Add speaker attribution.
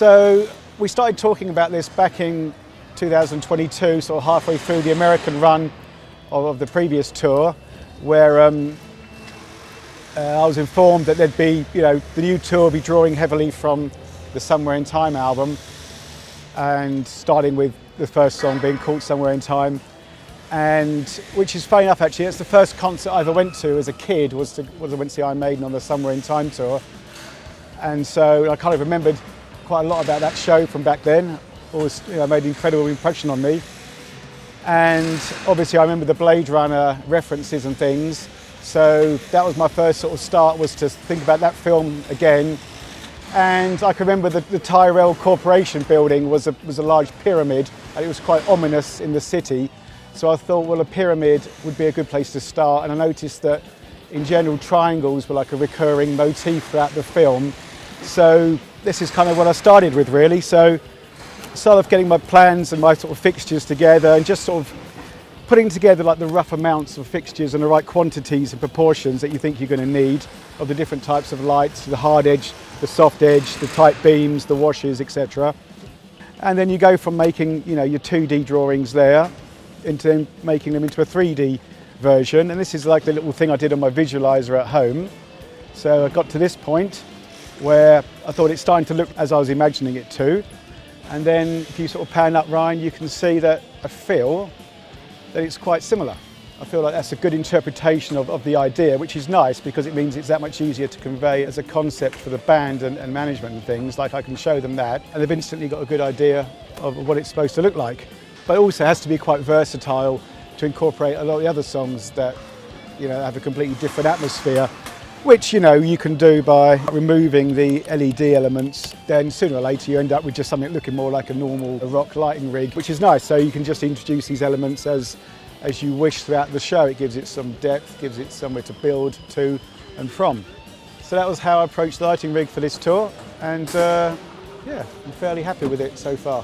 Speaker 1: So we started talking about this back in 2022, sort of halfway through the American run of the previous tour, where I was informed that there'd be, the new tour would be drawing heavily from the Somewhere in Time album, and starting with the first song being Caught Somewhere in Time, and which is funny enough actually, it's the first concert I ever went to as a kid was I went to see Iron Maiden on the Somewhere in Time tour, and so I kind of remembered quite a lot about that show from back then. Always made an incredible impression on me, and obviously I remember the Blade Runner references and things, so that was my first sort of start, was to think about that film again. And I can remember the Tyrell Corporation building was a large pyramid, and it was quite ominous in the city. So I thought, well, a pyramid would be a good place to start. And I noticed that in general, triangles were like a recurring motif throughout the film. So this is kind of what I started with, really. So I started off getting my plans and my sort of fixtures together, and just sort of putting together like the rough amounts of fixtures and the right quantities and proportions that you think you're going to need of the different types of lights, the hard edge, the soft edge, the tight beams, the washes, etc. And then you go from making, your 2D drawings there into making them into a 3D version. And this is like the little thing I did on my visualizer at home. So I got to this point where I thought it's starting to look as I was imagining it to. And then if you sort of pan up, Ryan, you can see that I feel that it's quite similar. I feel like that's a good interpretation of the idea, which is nice because it means it's that much easier to convey as a concept for the band and management and things. Like, I can show them that and they've instantly got a good idea of what it's supposed to look like. But it also has to be quite versatile to incorporate a lot of the other songs that have a completely different atmosphere, which you can do by removing the LED elements. Then sooner or later you end up with just something looking more like a normal rock lighting rig, which is nice. So you can just introduce these elements as you wish throughout the show. It gives it some depth, gives it somewhere to build to and from. So that was how I approached the lighting rig for this tour, and yeah, I'm fairly happy with it so far.